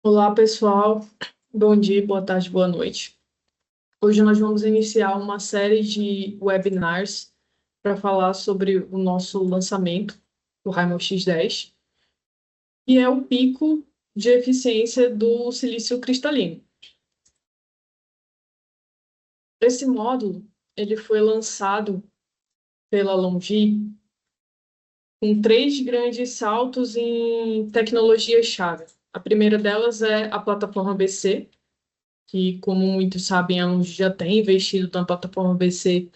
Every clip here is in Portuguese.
Olá, pessoal. Bom dia, boa tarde, boa noite. Hoje nós vamos iniciar uma série de webinars para falar sobre o nosso lançamento, o Raimon X10, que é o pico de eficiência do silício cristalino. Esse módulo ele foi lançado pela Longi com três grandes saltos em tecnologias-chave. A primeira delas é a plataforma BC, que, como muitos sabem, a Longi já tem investido na plataforma BC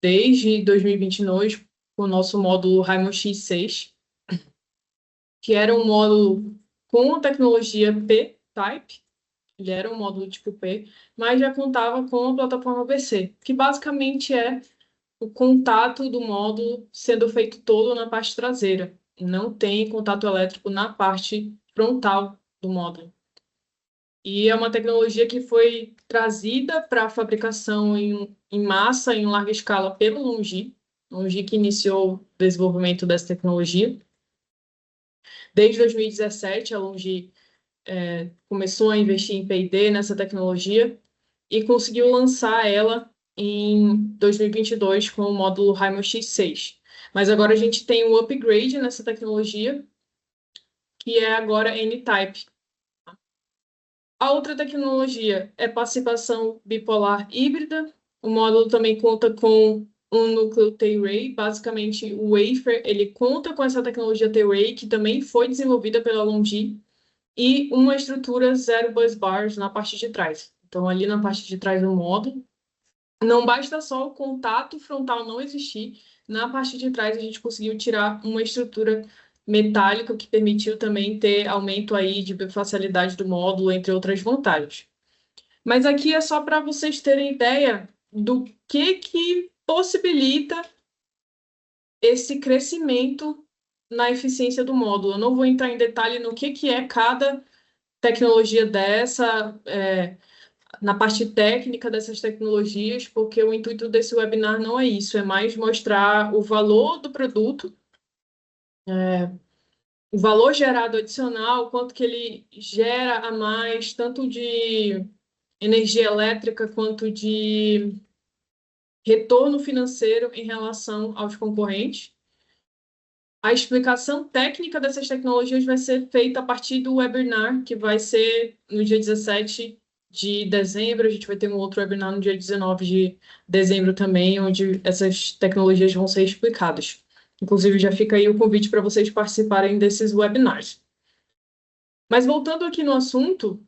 desde 2022, com o nosso módulo Raimon X6, que era um módulo com a tecnologia P-Type, ele era um módulo tipo P, mas já contava com a plataforma BC, que basicamente é o contato do módulo sendo feito todo na parte traseira. Não tem contato elétrico na parte frontal do módulo. E é uma tecnologia que foi trazida para a fabricação em massa, em larga escala, pelo Longi. Longi que iniciou o desenvolvimento dessa tecnologia. Desde 2017, a Longi começou a investir em P&D nessa tecnologia e conseguiu lançar ela em 2022 com o módulo Raimon X6. Mas agora a gente tem um upgrade nessa tecnologia, que é agora N-Type. A outra tecnologia é passivação bipolar híbrida. O módulo também conta com um núcleo T-Ray. Basicamente, o wafer ele conta com essa tecnologia T-Ray, que também foi desenvolvida pela Longi, e uma estrutura zero bus bars na parte de trás. Então, ali na parte de trás do módulo, não basta só o contato frontal não existir, na parte de trás a gente conseguiu tirar uma estrutura metálica que permitiu também ter aumento aí de facilidade do módulo, entre outras vantagens. Mas aqui é só para vocês terem ideia do que possibilita esse crescimento na eficiência do módulo. Eu não vou entrar em detalhe no que é cada tecnologia dessa, na parte técnica dessas tecnologias, porque o intuito desse webinar não é isso, é mais mostrar o valor do produto, o valor gerado adicional, quanto que ele gera a mais, tanto de energia elétrica quanto de retorno financeiro em relação aos concorrentes. A explicação técnica dessas tecnologias vai ser feita a partir do webinar, que vai ser no dia 17 de dezembro. A gente vai ter um outro webinar no dia 19 de dezembro também, onde essas tecnologias vão ser explicadas. Inclusive, já fica aí o convite para vocês participarem desses webinars. Mas voltando aqui no assunto,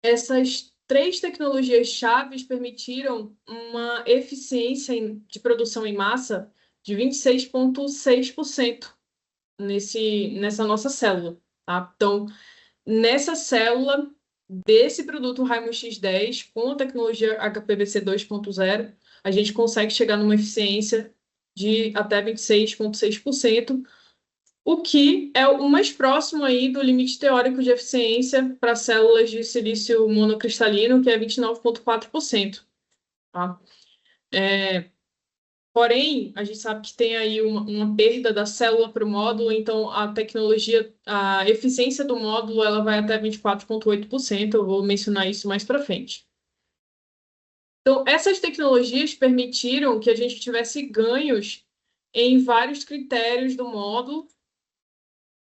essas três tecnologias chaves permitiram uma eficiência de produção em massa de 26,6% nessa nossa célula. Tá? Então, nessa célula desse produto Raimon X10, com a tecnologia HPLC 2.0, a gente consegue chegar numa eficiência de até 26,6%, o que é o mais próximo aí do limite teórico de eficiência para células de silício monocristalino, que é 29,4%. Tá? Porém, a gente sabe que tem aí uma perda da célula para o módulo, então a tecnologia, a eficiência do módulo, ela vai até 24,8%. Eu vou mencionar isso mais para frente. Então, essas tecnologias permitiram que a gente tivesse ganhos em vários critérios do módulo.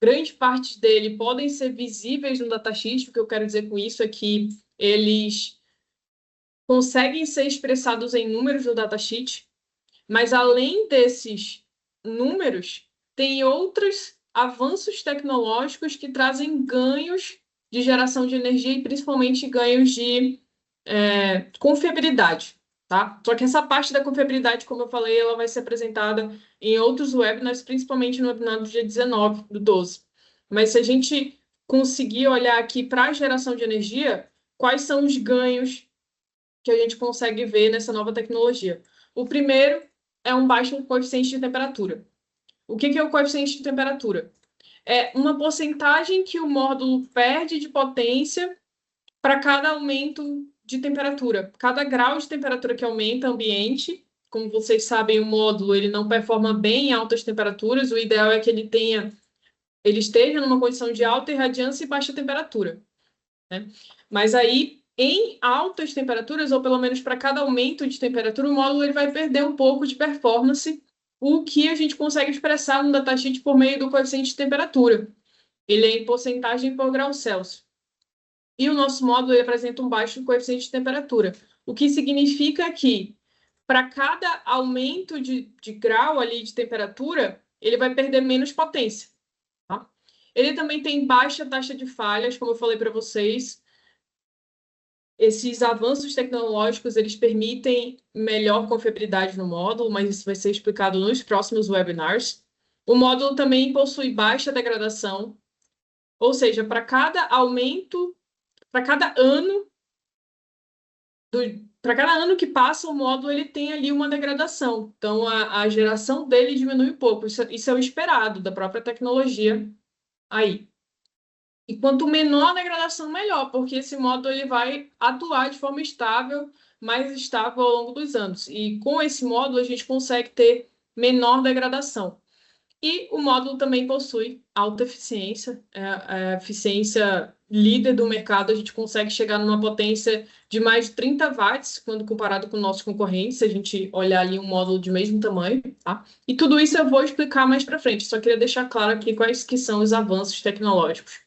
Grande parte dele podem ser visíveis no datasheet. O que eu quero dizer com isso é que eles conseguem ser expressados em números no datasheet, mas além desses números, tem outros avanços tecnológicos que trazem ganhos de geração de energia e principalmente ganhos de confiabilidade. Tá? Só que essa parte da confiabilidade, como eu falei, ela vai ser apresentada em outros webinars, principalmente no webinar do dia 19, do 12. Mas se a gente conseguir olhar aqui para a geração de energia, quais são os ganhos que a gente consegue ver nessa nova tecnologia? O primeiro é um baixo coeficiente de temperatura. O que é o coeficiente de temperatura? É uma porcentagem que o módulo perde de potência para cada aumento de temperatura. Cada grau de temperatura que aumenta ambiente, como vocês sabem, o módulo ele não performa bem em altas temperaturas, o ideal é que ele esteja numa condição de alta irradiância e baixa temperatura. né? Mas aí, em altas temperaturas, ou pelo menos para cada aumento de temperatura, o módulo ele vai perder um pouco de performance, o que a gente consegue expressar no datasheet por meio do coeficiente de temperatura. Ele é em porcentagem por grau Celsius. E o nosso módulo ele apresenta um baixo coeficiente de temperatura, o que significa que, para cada aumento de grau ali de temperatura, ele vai perder menos potência. Tá? Ele também tem baixa taxa de falhas, como eu falei para vocês. Esses avanços tecnológicos eles permitem melhor confiabilidade no módulo, mas isso vai ser explicado nos próximos webinars. O módulo também possui baixa degradação, ou seja, para cada aumento, para cada ano para cada ano que passa, o módulo ele tem ali uma degradação. Então, a geração dele diminui um pouco. Isso é o esperado da própria tecnologia aí. E quanto menor a degradação, melhor, porque esse módulo ele vai atuar de forma estável, mais estável ao longo dos anos. E com esse módulo, a gente consegue ter menor degradação. E o módulo também possui alta eficiência, a eficiência líder do mercado, a gente consegue chegar numa potência de mais de 30 watts, quando comparado com nossos concorrentes, se a gente olhar ali um módulo de mesmo tamanho, tá? E tudo isso eu vou explicar mais para frente, só queria deixar claro aqui quais que são os avanços tecnológicos.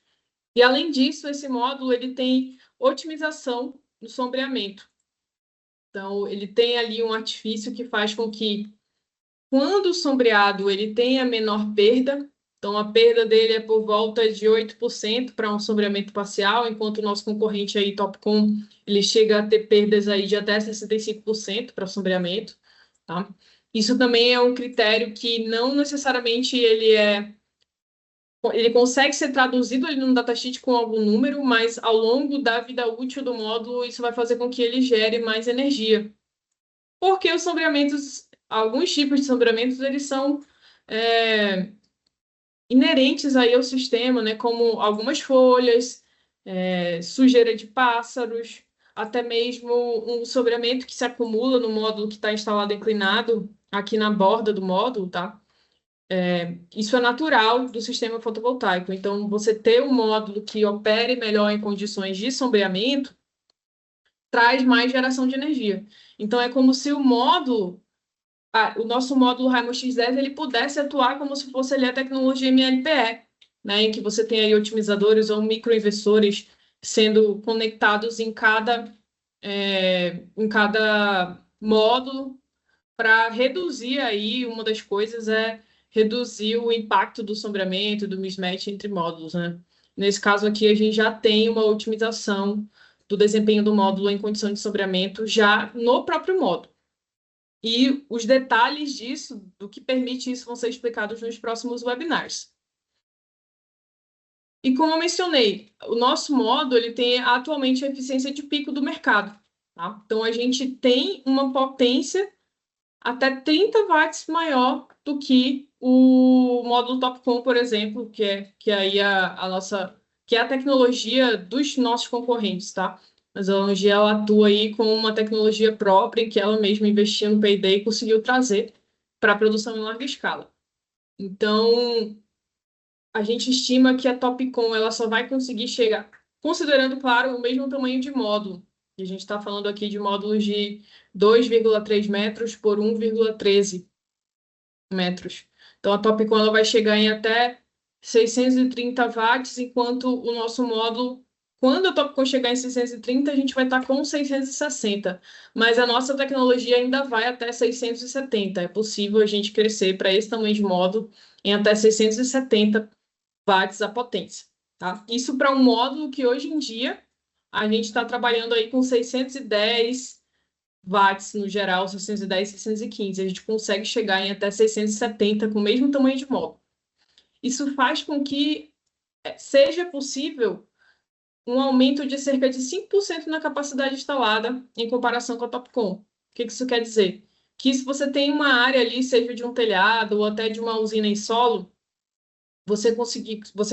E além disso, esse módulo ele tem otimização no sombreamento. Então, ele tem ali um artifício que faz com que quando o sombreado ele tem a menor perda, então a perda dele é por volta de 8% para um sombreamento parcial, enquanto o nosso concorrente aí, Topcon, ele chega a ter perdas aí de até 65% para sombreamento, tá? Isso também é um critério que não necessariamente ele consegue ser traduzido ali no datasheet com algum número, mas ao longo da vida útil do módulo, isso vai fazer com que ele gere mais energia. Porque os sombreamentos, alguns tipos de sombreamentos, eles são inerentes aí ao sistema, né? Como algumas folhas, sujeira de pássaros, até mesmo um sombreamento que se acumula no módulo que está instalado inclinado aqui na borda do módulo, tá? Isso é natural do sistema fotovoltaico. Então, você ter um módulo que opere melhor em condições de sombreamento traz mais geração de energia. Então, é como se o nosso módulo Raimon X10 ele pudesse atuar como se fosse ali a tecnologia MLPE, né, em que você tem aí otimizadores ou microinversores sendo conectados em cada módulo para reduzir aí, uma das coisas é reduzir o impacto do sombreamento, do mismatch entre módulos, né? Nesse caso aqui, a gente já tem uma otimização do desempenho do módulo em condição de sombreamento já no próprio módulo. E os detalhes disso, do que permite isso, vão ser explicados nos próximos webinars. E como eu mencionei, o nosso módulo ele tem atualmente a eficiência de pico do mercado. Tá? Então, a gente tem uma potência até 30 watts maior do que o módulo Topcon, por exemplo, que aí que é a tecnologia dos nossos concorrentes, tá? Mas a Longi, ela atua aí com uma tecnologia própria em que ela mesma investiu no P&D e conseguiu trazer para a produção em larga escala. Então, a gente estima que a Topcon ela só vai conseguir chegar, considerando, claro, o mesmo tamanho de módulo. E a gente está falando aqui de módulos de 2,3 metros por 1,13 metros. Então, a Topcon ela vai chegar em até 630 watts, enquanto o nosso módulo, quando a Topcon chegar em 630, a gente vai estar com 660. Mas a nossa tecnologia ainda vai até 670. É possível a gente crescer para esse tamanho de módulo em até 670 watts a potência. Tá? Isso para um módulo que hoje em dia a gente está trabalhando aí com 610 watts no geral, 610, 615. A gente consegue chegar em até 670 com o mesmo tamanho de módulo. Isso faz com que seja possível um aumento de cerca de 5% na capacidade instalada em comparação com a Topcon. O que isso quer dizer? Que se você tem uma área ali, seja de um telhado ou até de uma usina em solo, você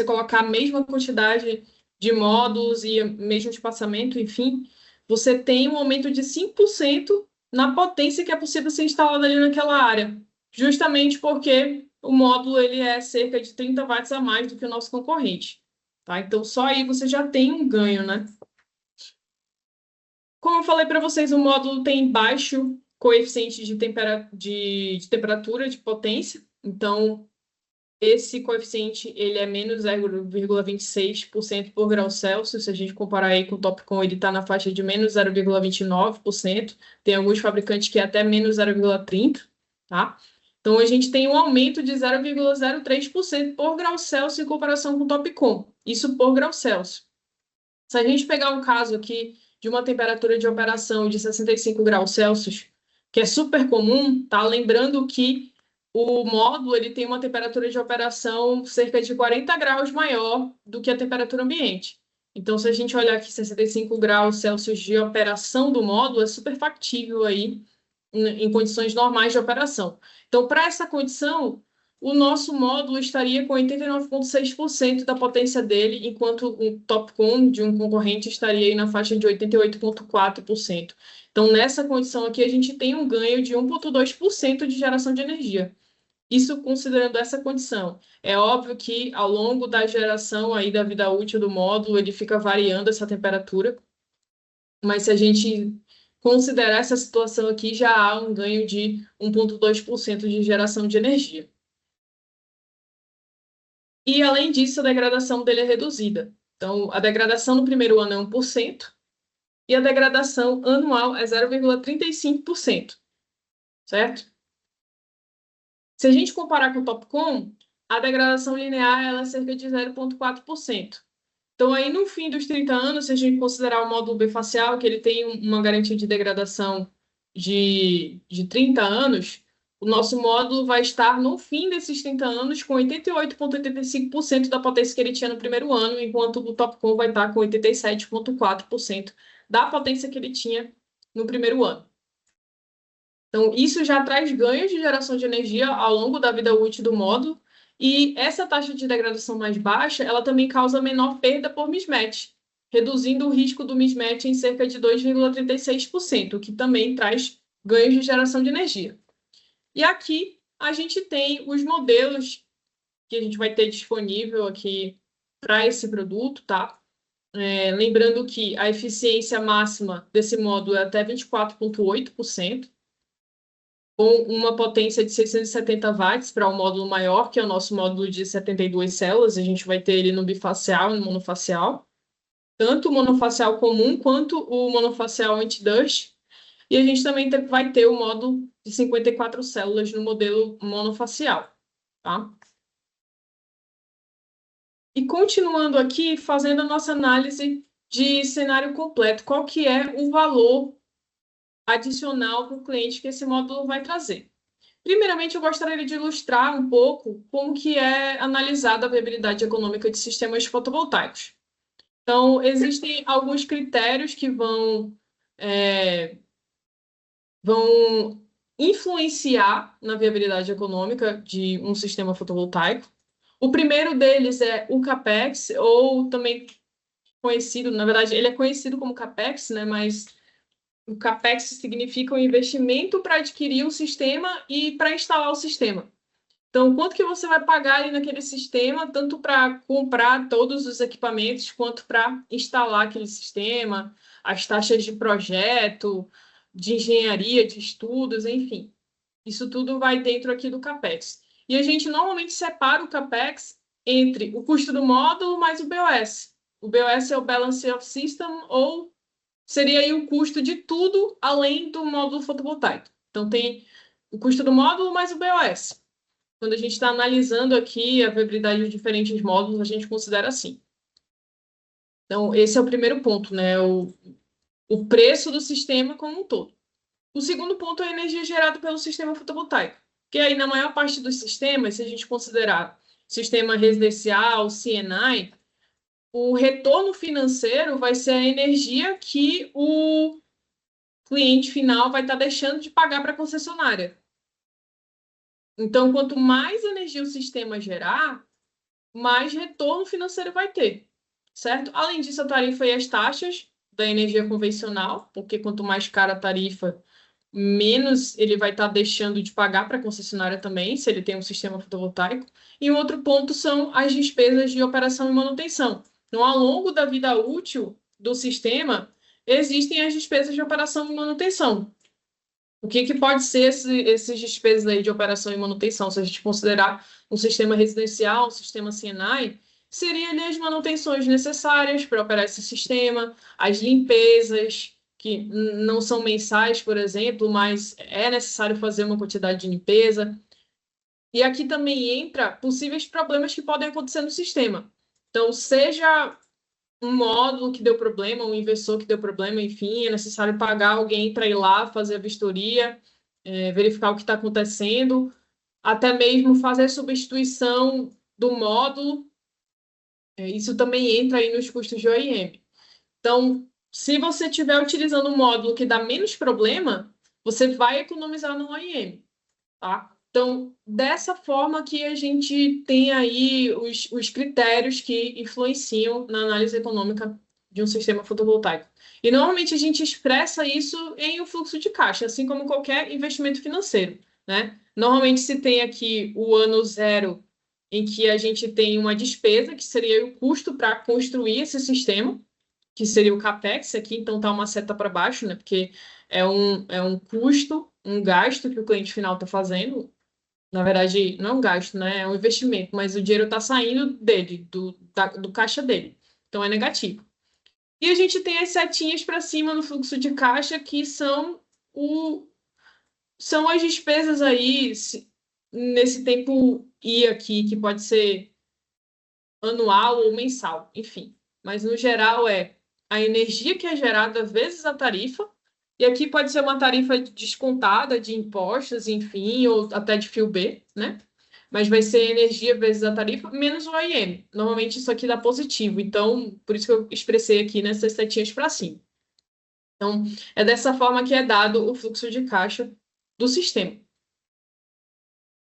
colocar a mesma quantidade de módulos e mesmo espaçamento, enfim, você tem um aumento de 5% na potência que é possível ser instalada ali naquela área, justamente porque o módulo ele é cerca de 30 watts a mais do que o nosso concorrente. tá? Então, só aí você já tem um ganho, né? Como eu falei para vocês, o módulo tem baixo coeficiente de temperatura, de potência. Então, esse coeficiente ele é menos 0,26% por grau Celsius. Se a gente comparar aí com o Topcon, ele está na faixa de menos 0,29%. Tem alguns fabricantes que é até menos 0,30%, tá? Então, a gente tem um aumento de 0,03% por grau Celsius em comparação com o Topcon. Isso por grau Celsius. Se a gente pegar um caso aqui de uma temperatura de operação de 65 graus Celsius, que é super comum, tá? Lembrando que o módulo ele tem uma temperatura de operação cerca de 40 graus maior do que a temperatura ambiente. Então, se a gente olhar aqui 65 graus Celsius de operação do módulo, é super factível aí em condições normais de operação. Então, para essa condição, o nosso módulo estaria com 89,6% da potência dele, enquanto o Topcon de um concorrente estaria aí na faixa de 88,4%. Então, nessa condição aqui, a gente tem um ganho de 1,2% de geração de energia. Isso considerando essa condição. É óbvio que ao longo da geração aí da vida útil do módulo, ele fica variando essa temperatura, mas se a gente considerar essa situação aqui, já há um ganho de 1,2% de geração de energia. E, além disso, a degradação dele é reduzida. Então, a degradação no primeiro ano é 1%, e a degradação anual é 0,35%, certo? Se a gente comparar com o Topcon, a degradação linear ela é cerca de 0,4%. Então, aí no fim dos 30 anos, se a gente considerar o módulo bifacial, que ele tem uma garantia de degradação de 30 anos, o nosso módulo vai estar no fim desses 30 anos com 88,85% da potência que ele tinha no primeiro ano, enquanto o Topcon vai estar com 87,4% da potência que ele tinha no primeiro ano. Então, isso já traz ganhos de geração de energia ao longo da vida útil do módulo, e essa taxa de degradação mais baixa, ela também causa menor perda por mismatch, reduzindo o risco do mismatch em cerca de 2,36%, o que também traz ganhos de geração de energia. E aqui a gente tem os modelos que a gente vai ter disponível aqui para esse produto, tá? Lembrando que a eficiência máxima desse módulo é até 24,8%, com uma potência de 670 watts para um módulo maior, que é o nosso módulo de 72 células. A gente vai ter ele no bifacial e no monofacial, tanto o monofacial comum quanto o monofacial anti-dust. E a gente também vai ter o módulo de 54 células no modelo monofacial, tá? E continuando aqui, fazendo a nossa análise de cenário completo, qual que é o valor adicional para o cliente que esse módulo vai trazer? Primeiramente, eu gostaria de ilustrar um pouco como que é analisada a viabilidade econômica de sistemas fotovoltaicos. Então, existem alguns critérios que vão influenciar na viabilidade econômica de um sistema fotovoltaico. O primeiro deles é o CAPEX, ou também conhecido, na verdade, ele é conhecido como CAPEX, né, mas o CAPEX significa o investimento para adquirir o sistema e para instalar o sistema. Então, quanto que você vai pagar ali naquele sistema, tanto para comprar todos os equipamentos, quanto para instalar aquele sistema, as taxas de projeto, de engenharia, de estudos, enfim. Isso tudo vai dentro aqui do CAPEX. E a gente normalmente separa o CAPEX entre o custo do módulo mais o BOS. O BOS é o Balance of System, ou seria aí o custo de tudo além do módulo fotovoltaico. Então, tem o custo do módulo mais o BOS. Quando a gente está analisando aqui a viabilidade de diferentes módulos, a gente considera assim. Então, esse é o primeiro ponto, né? O preço do sistema como um todo. O segundo ponto é a energia gerada pelo sistema fotovoltaico. Que aí, na maior parte dos sistemas, se a gente considerar sistema residencial, CNI, o retorno financeiro vai ser a energia que o cliente final vai estar deixando de pagar para a concessionária. Então, quanto mais energia o sistema gerar, mais retorno financeiro vai ter, certo? Além disso, a tarifa e as taxas da energia convencional, porque quanto mais cara a tarifa, menos ele vai estar deixando de pagar para a concessionária também, se ele tem um sistema fotovoltaico. E um outro ponto são as despesas de operação e manutenção. Então, ao longo da vida útil do sistema, existem as despesas de operação e manutenção. O que pode ser esses despesas aí de operação e manutenção? Se a gente considerar um sistema residencial, um sistema CNI, seria ali as manutenções necessárias para operar esse sistema, as limpezas, que não são mensais, por exemplo, mas é necessário fazer uma quantidade de limpeza. E aqui também entra possíveis problemas que podem acontecer no sistema. Então, seja um módulo que deu problema, um inversor que deu problema, enfim, é necessário pagar alguém para ir lá fazer a vistoria, verificar o que está acontecendo, até mesmo fazer a substituição do módulo. Isso também entra aí nos custos de OIM. Então, se você estiver utilizando um módulo que dá menos problema, você vai economizar no OIM, tá? Então, dessa forma que a gente tem aí os critérios que influenciam na análise econômica de um sistema fotovoltaico. E, normalmente, a gente expressa isso em o fluxo de caixa, assim como qualquer investimento financeiro, né? Normalmente, se tem aqui o ano zero, em que a gente tem uma despesa, que seria o custo para construir esse sistema, que seria o CAPEX aqui, então está uma seta para baixo, né? Porque é um custo, um gasto que o cliente final está fazendo. Na verdade, não é um gasto, né? É um investimento, mas o dinheiro está saindo dele, do caixa dele. Então é negativo. E a gente tem as setinhas para cima no fluxo de caixa, que são as despesas aí, nesse tempo I aqui, que pode ser anual ou mensal, enfim. Mas no geral é a energia que é gerada vezes a tarifa, e aqui pode ser uma tarifa descontada de impostos, enfim, ou até de fio B, né? Mas vai ser energia vezes a tarifa menos o OIM. Normalmente isso aqui dá positivo, então por isso que eu expressei aqui nessas setinhas para cima. Então, é dessa forma que é dado o fluxo de caixa do sistema.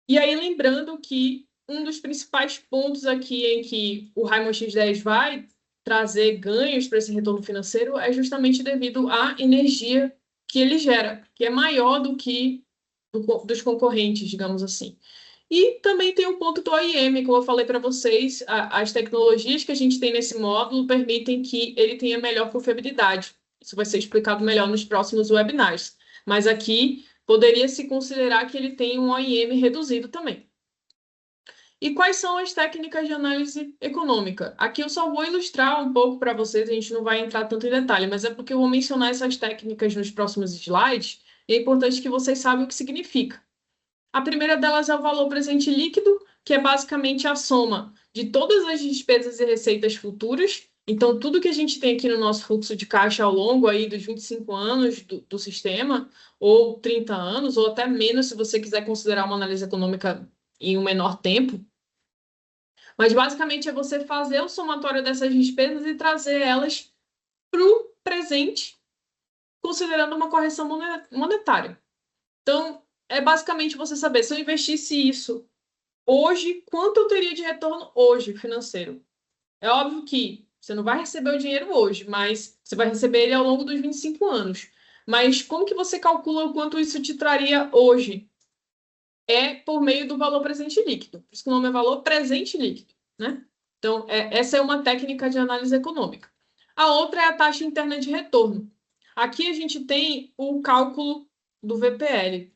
E aí, lembrando que um dos principais pontos aqui em que o Raimon X10 vai trazer ganhos para esse retorno financeiro é justamente devido à energia que ele gera, que é maior do que dos concorrentes, digamos assim. E também tem o ponto do OIM, como eu falei para vocês, as tecnologias que a gente tem nesse módulo permitem que ele tenha melhor confiabilidade. Isso vai ser explicado melhor nos próximos webinars. Mas aqui poderia se considerar que ele tem um OIM reduzido também. E quais são as técnicas de análise econômica? Aqui eu só vou ilustrar um pouco para vocês, a gente não vai entrar tanto em detalhe, mas é porque eu vou mencionar essas técnicas nos próximos slides, e é importante que vocês saibam o que significa. A primeira delas é o valor presente líquido, que é basicamente a soma de todas as despesas e receitas futuras. Então, tudo que a gente tem aqui no nosso fluxo de caixa ao longo aí dos 25 anos do sistema, ou 30 anos, ou até menos, se você quiser considerar uma análise econômica em um menor tempo. Mas, basicamente, é você fazer o somatório dessas despesas e trazer elas para o presente, considerando uma correção monetária. Então, é basicamente você saber, se eu investisse isso hoje, quanto eu teria de retorno hoje financeiro? É óbvio que você não vai receber o dinheiro hoje, mas você vai receber ele ao longo dos 25 anos. Mas como que você calcula o quanto isso te traria hoje? É por meio do valor presente líquido. Por isso que o nome é valor presente líquido, né? Então, essa é uma técnica de análise econômica. A outra é a taxa interna de retorno. Aqui a gente tem o cálculo do VPL,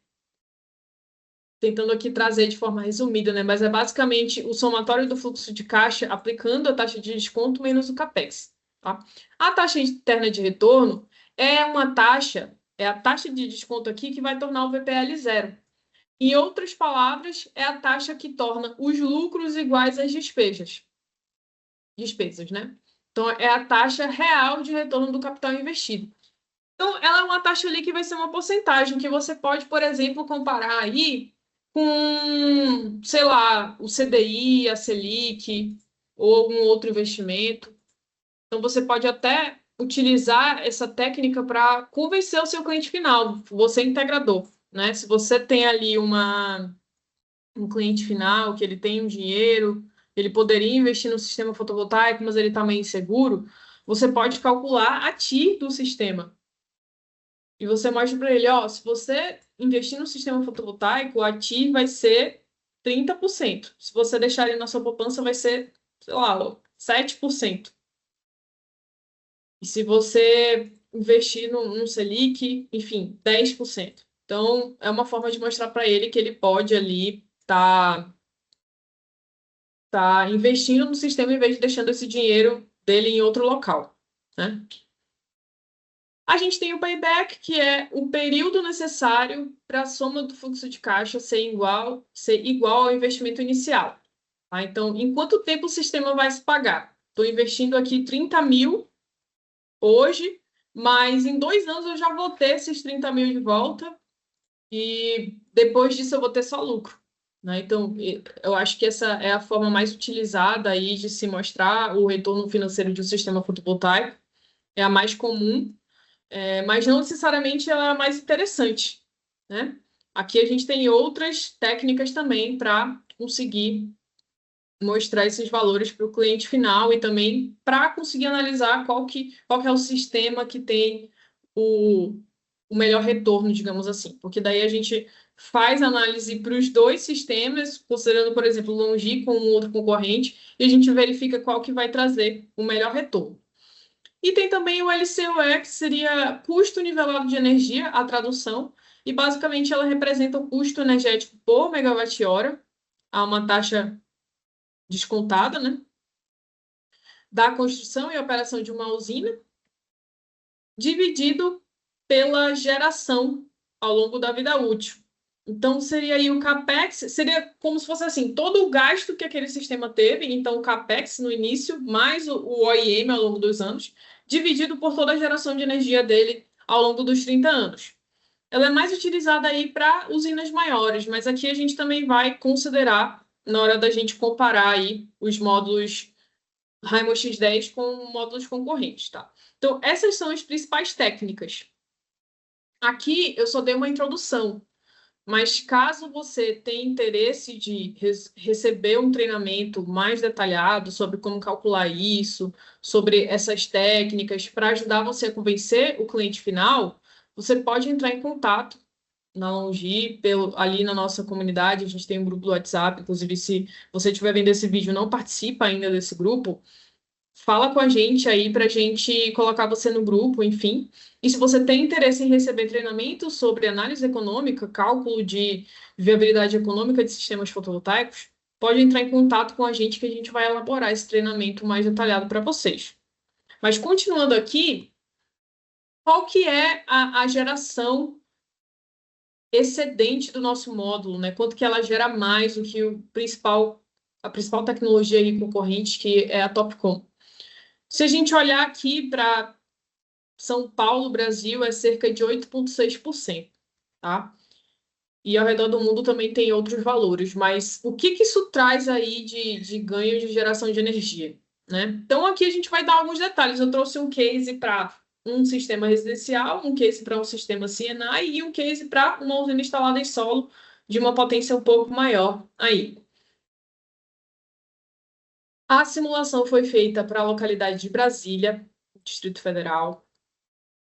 tentando aqui trazer de forma resumida, né? Mas é basicamente o somatório do fluxo de caixa aplicando a taxa de desconto menos o CAPEX, tá? A taxa interna de retorno é uma taxa, é a taxa de desconto aqui que vai tornar o VPL zero. Em outras palavras, é a taxa que torna os lucros iguais às despesas. Despesas, né? Então, é a taxa real de retorno do capital investido. Então, ela é uma taxa ali que vai ser uma porcentagem que você pode, por exemplo, comparar aí com, sei lá, o CDI, a Selic ou algum outro investimento. Então, você pode até utilizar essa técnica para convencer o seu cliente final, você integrador, né? Se você tem ali um cliente final que ele tem um dinheiro, ele poderia investir no sistema fotovoltaico, mas ele está meio inseguro, você pode calcular a TI do sistema. E você mostra para ele, ó, se você investir no sistema fotovoltaico, a TI vai ser 30%. Se você deixar ele na sua poupança, vai ser, sei lá, 7%. E se você investir no Selic, enfim, 10%. Então, é uma forma de mostrar para ele que ele pode ali tá investindo no sistema em vez de deixando esse dinheiro dele em outro local, né? A gente tem o payback, que é o período necessário para a soma do fluxo de caixa ser igual ao investimento inicial. Tá? Então, em quanto tempo o sistema vai se pagar? Estou investindo aqui 30 mil hoje, mas em 2 anos eu já vou ter esses 30 mil de volta e depois disso eu vou ter só lucro. Né? Então, eu acho que essa é a forma mais utilizada aí de se mostrar o retorno financeiro de um sistema fotovoltaico. É a mais comum, mas não necessariamente ela é a mais interessante. Né? Aqui a gente tem outras técnicas também para conseguir mostrar esses valores para o cliente final e também para conseguir analisar qual que é o sistema que tem o melhor retorno, digamos assim. Porque daí a gente faz análise para os dois sistemas, considerando, por exemplo, o Longi com um outro concorrente, e a gente verifica qual que vai trazer o melhor retorno. E tem também o LCOE, que seria custo nivelado de energia, a tradução, e basicamente ela representa o custo energético por megawatt-hora, a uma taxa descontada, né, da construção e operação de uma usina, dividido pela geração ao longo da vida útil. Então, seria aí o CAPEX, seria como se fosse assim, todo o gasto que aquele sistema teve, então o CAPEX no início, mais o OIM ao longo dos anos, dividido por toda a geração de energia dele ao longo dos 30 anos. Ela é mais utilizada aí para usinas maiores, mas aqui a gente também vai considerar, na hora da gente comparar aí os módulos Raimon X10 com módulos concorrentes, tá? Então, essas são as principais técnicas. Aqui eu só dei uma introdução, mas caso você tenha interesse de receber um treinamento mais detalhado sobre como calcular isso, sobre essas técnicas, para ajudar você a convencer o cliente final, você pode entrar em contato na Longi, ali na nossa comunidade, a gente tem um grupo do WhatsApp, inclusive se você estiver vendo esse vídeo e não participa ainda desse grupo, fala com a gente aí para a gente colocar você no grupo, enfim. E se você tem interesse em receber treinamento sobre análise econômica, cálculo de viabilidade econômica de sistemas fotovoltaicos, pode entrar em contato com a gente que a gente vai elaborar esse treinamento mais detalhado para vocês. Mas continuando aqui, qual que é a geração excedente do nosso módulo, né? Quanto que ela gera mais do que a principal tecnologia aí concorrente, que é a Topcon. Se a gente olhar aqui para São Paulo, Brasil, é cerca de 8,6%, tá? E ao redor do mundo também tem outros valores, mas o que isso traz aí de ganho de geração de energia, né? Então aqui a gente vai dar alguns detalhes. Eu trouxe um case para um sistema residencial, um case para um sistema CNI e um case para uma usina instalada em solo de uma potência um pouco maior aí. A simulação foi feita para a localidade de Brasília, Distrito Federal,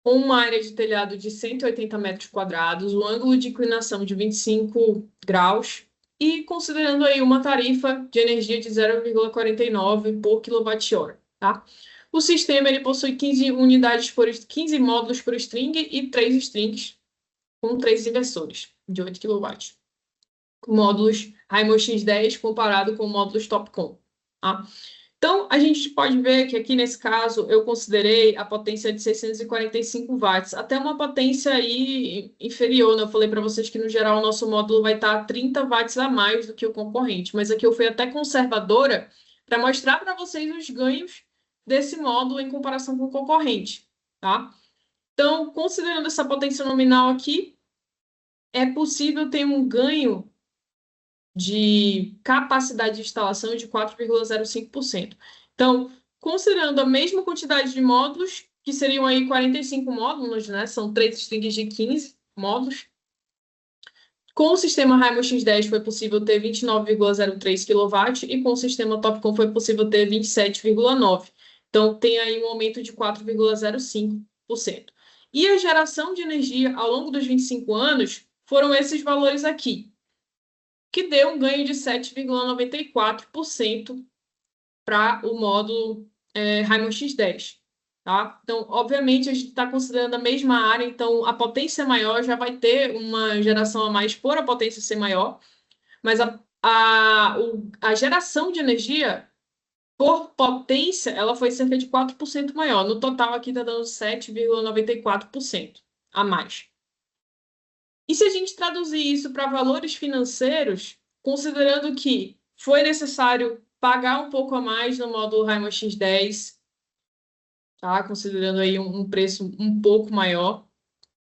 com uma área de telhado de 180 metros quadrados, o ângulo de inclinação de 25 graus e considerando aí uma tarifa de energia de 0,49 por kWh, tá? O sistema ele possui 15 módulos por string e 3 strings com 3 inversores de 8 kW. Módulos Raimon X10 comparado com módulos Topcon, tá? Então, a gente pode ver que aqui nesse caso eu considerei a potência de 645 watts, até uma potência aí inferior, né? Eu falei para vocês que no geral o nosso módulo vai estar 30 watts a mais do que o concorrente, mas aqui eu fui até conservadora para mostrar para vocês os ganhos desse módulo em comparação com o concorrente, tá? Então, considerando essa potência nominal aqui, é possível ter um ganho de capacidade de instalação de 4,05%. Então, considerando a mesma quantidade de módulos, que seriam aí 45 módulos, né? São 3 strings de 15 módulos. Com o sistema Raimon X10 foi possível ter 29,03 kW e com o sistema Topcon foi possível ter 27,9. Então, tem aí um aumento de 4,05%. E a geração de energia ao longo dos 25 anos foram esses valores aqui, que deu um ganho de 7,94% para o módulo Raimon X10. tá? Então, obviamente, a gente está considerando a mesma área, então a potência maior já vai ter uma geração a mais por a potência ser maior, mas a geração de energia por potência, ela foi cerca de 4% maior. No total, aqui está dando 7,94% a mais. E se a gente traduzir isso para valores financeiros, considerando que foi necessário pagar um pouco a mais no módulo Raiman X10, tá? Considerando aí um preço um pouco maior.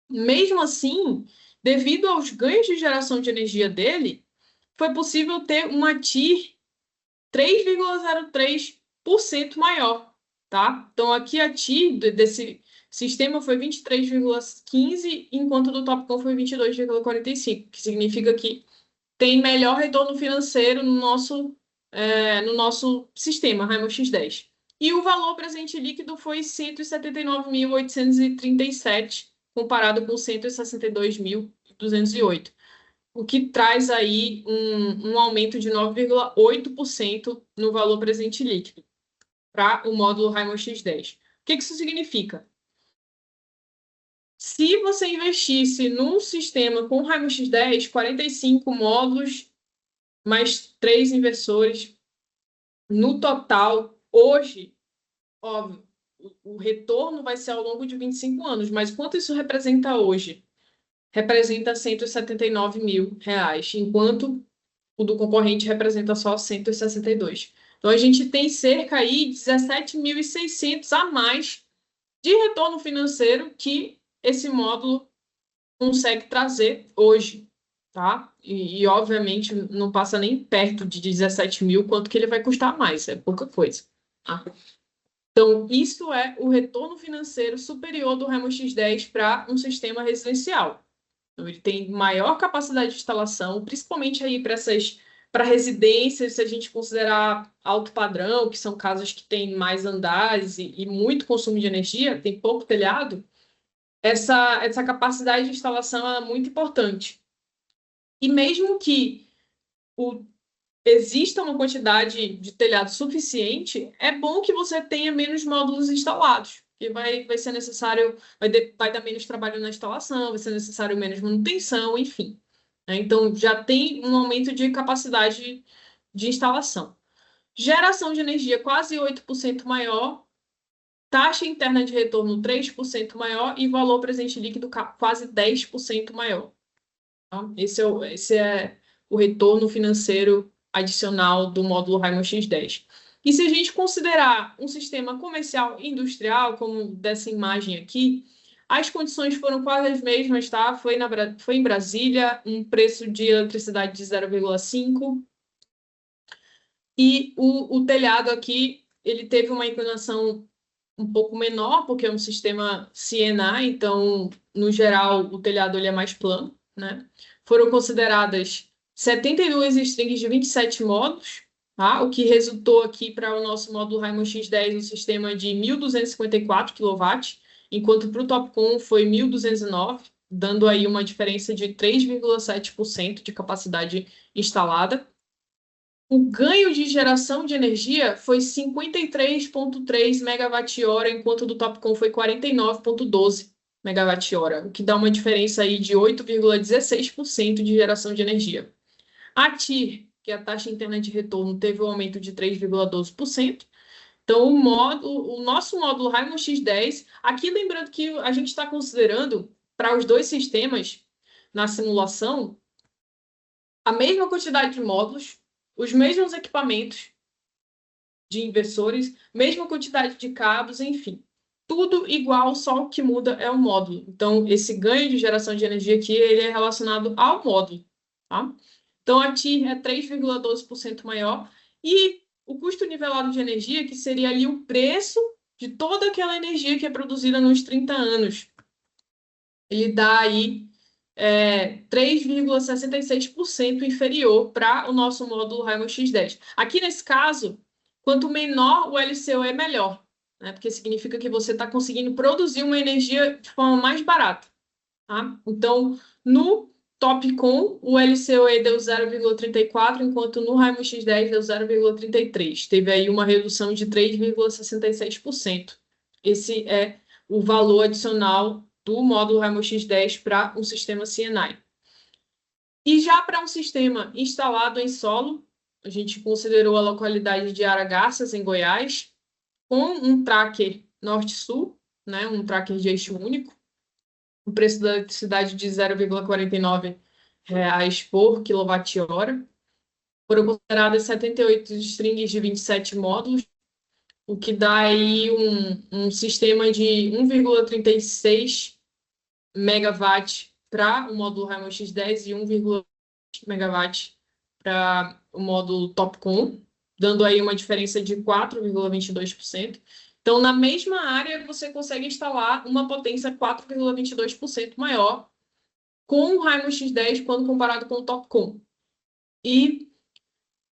Mesmo assim, devido aos ganhos de geração de energia dele, foi possível ter uma TIR 3,03% maior, tá? Então, aqui a TIR desse sistema foi 23,15, enquanto do Topcon foi 22,45, que significa que tem melhor retorno financeiro no nosso sistema, Raimon X10. E o valor presente líquido foi 179.837, comparado com 162.208, o que traz aí um aumento de 9,8% no valor presente líquido para o módulo Raimon X10. O que isso significa? Se você investisse num sistema com Raimon X10, 45 módulos, mais 3 inversores, no total, hoje, óbvio, o retorno vai ser ao longo de 25 anos, mas quanto isso representa hoje? Representa R$ 179.000, enquanto o do concorrente representa só 162. Então, a gente tem cerca aí de 17.600 a mais de retorno financeiro que esse módulo consegue trazer hoje, tá? E obviamente, não passa nem perto de 17 mil, quanto que ele vai custar mais, é pouca coisa. Tá? Então, isso é o retorno financeiro superior do Remo X10 para um sistema residencial. Então, ele tem maior capacidade de instalação, principalmente aí para residências, se a gente considerar alto padrão, que são casas que têm mais andares e muito consumo de energia, tem pouco telhado, essa capacidade de instalação é muito importante. E mesmo que exista uma quantidade de telhado suficiente, é bom que você tenha menos módulos instalados, porque vai ser necessário, vai dar menos trabalho na instalação, vai ser necessário menos manutenção, enfim. Né? Então, já tem um aumento de capacidade de instalação. Geração de energia quase 8% maior, taxa interna de retorno 3% maior e valor presente líquido quase 10% maior. Tá? Esse é o retorno financeiro adicional do módulo Raimon X10. E se a gente considerar um sistema comercial industrial, como dessa imagem aqui, as condições foram quase as mesmas, tá? Foi em Brasília, um preço de eletricidade de 0,5. E o telhado aqui, ele teve uma inclinação um pouco menor, porque é um sistema CNA, então, no geral, o telhado ele é mais plano, né? Foram consideradas 72 strings de 27 módulos, tá? O que resultou aqui para o nosso módulo Raimon X10 um sistema de 1.254 kW, enquanto para o Topcon foi 1.209, dando aí uma diferença de 3,7% de capacidade instalada. O ganho de geração de energia foi 53,3 megawatt-hora, enquanto o do Topcon foi 49,12 megawatt-hora, o que dá uma diferença aí de 8,16% de geração de energia. A TIR, que é a taxa interna de retorno, teve um aumento de 3,12%. Então, o nosso módulo Raimon X10, aqui lembrando que a gente está considerando, para os dois sistemas na simulação, a mesma quantidade de módulos, os mesmos equipamentos de inversores, mesma quantidade de cabos, enfim. Tudo igual, só o que muda é o módulo. Então, esse ganho de geração de energia aqui, ele é relacionado ao módulo. Tá? Então, a TIR é 3,12% maior e o custo nivelado de energia, que seria ali o preço de toda aquela energia que é produzida nos 30 anos, ele dá aí 3,66% inferior para o nosso módulo Raimon X10. Aqui, nesse caso, quanto menor o LCOE, melhor, né? Porque significa que você está conseguindo produzir uma energia de forma mais barata. Tá? Então, no Topcon, o LCOE deu 0,34, enquanto no Raimon X10 deu 0,33. Teve aí uma redução de 3,66%. Esse é o valor adicional do módulo Raimon X10 para um sistema CNI. E já para um sistema instalado em solo, a gente considerou a localidade de Aragarças, em Goiás, com um tracker norte-sul, né, um tracker de eixo único, o preço da eletricidade de R$ 0,49 por quilowatt-hora. Foram consideradas 78 strings de 27 módulos, o que dá aí um sistema de 1,36 megawatt para o módulo Raimon X10 e 1,20 megawatt para o módulo Topcon, dando aí uma diferença de 4,22%. Então, na mesma área, você consegue instalar uma potência 4,22% maior com o Raimon X10 quando comparado com o Topcon. E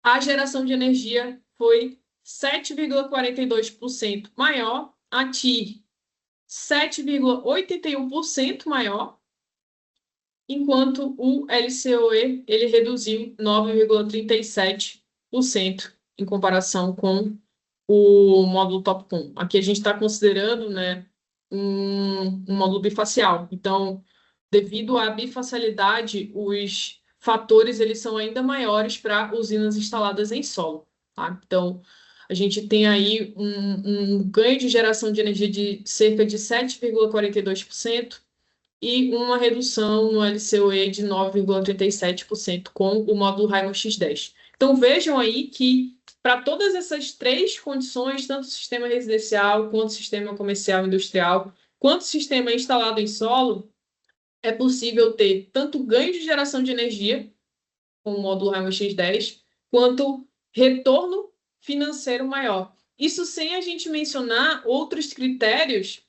a geração de energia foi 7,42% maior, a TIR 7,81% maior, enquanto o LCOE ele reduziu 9,37% em comparação com o módulo Topcon. Aqui a gente está considerando, né, um módulo bifacial. Então, devido à bifacialidade, os fatores eles são ainda maiores para usinas instaladas em solo. Tá? Então, a gente tem aí um ganho de geração de energia de cerca de 7,42% e uma redução no LCOE de 9,37% com o módulo Raimon X10. Então, vejam aí que para todas essas três condições, tanto sistema residencial, quanto sistema comercial industrial, quanto sistema instalado em solo, é possível ter tanto ganho de geração de energia com o módulo Raimon X10, quanto retorno financeiro maior. Isso sem a gente mencionar outros critérios,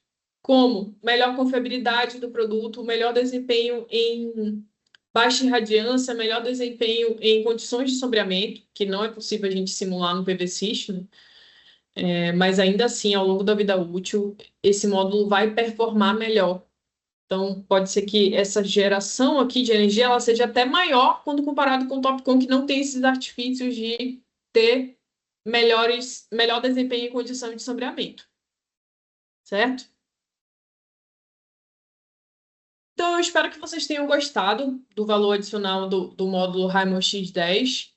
como melhor confiabilidade do produto, melhor desempenho em baixa irradiância, melhor desempenho em condições de sombreamento, que não é possível a gente simular no PV-System, mas ainda assim, ao longo da vida útil, esse módulo vai performar melhor. Então, pode ser que essa geração aqui de energia ela seja até maior quando comparado com o Topcon, que não tem esses artifícios de ter melhor desempenho em condição de sombreamento. Certo? Então, eu espero que vocês tenham gostado do valor adicional do módulo Raimon X10.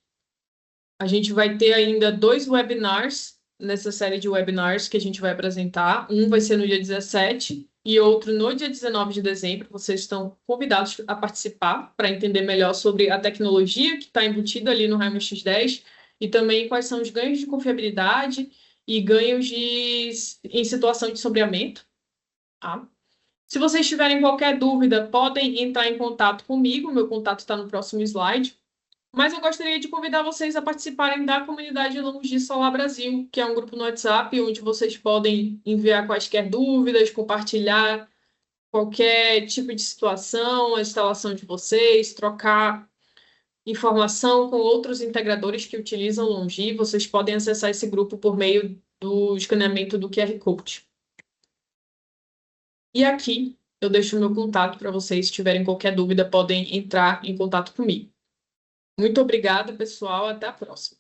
A gente vai ter ainda 2 webinars nessa série de webinars que a gente vai apresentar. Um vai ser no dia 17 e outro no dia 19 de dezembro. Vocês estão convidados a participar para entender melhor sobre a tecnologia que está embutida ali no Raimon X10 e também quais são os ganhos de confiabilidade e ganhos em situação de sombreamento. Tá? Se vocês tiverem qualquer dúvida, podem entrar em contato comigo. Meu contato está no próximo slide. Mas eu gostaria de convidar vocês a participarem da comunidade Longis Solar Brasil, que é um grupo no WhatsApp onde vocês podem enviar quaisquer dúvidas, compartilhar qualquer tipo de situação, a instalação de vocês, trocar informação com outros integradores que utilizam Longi. Vocês podem acessar esse grupo por meio do escaneamento do QR Code. E aqui eu deixo o meu contato para vocês, se tiverem qualquer dúvida, podem entrar em contato comigo. Muito obrigada, pessoal. Até a próxima.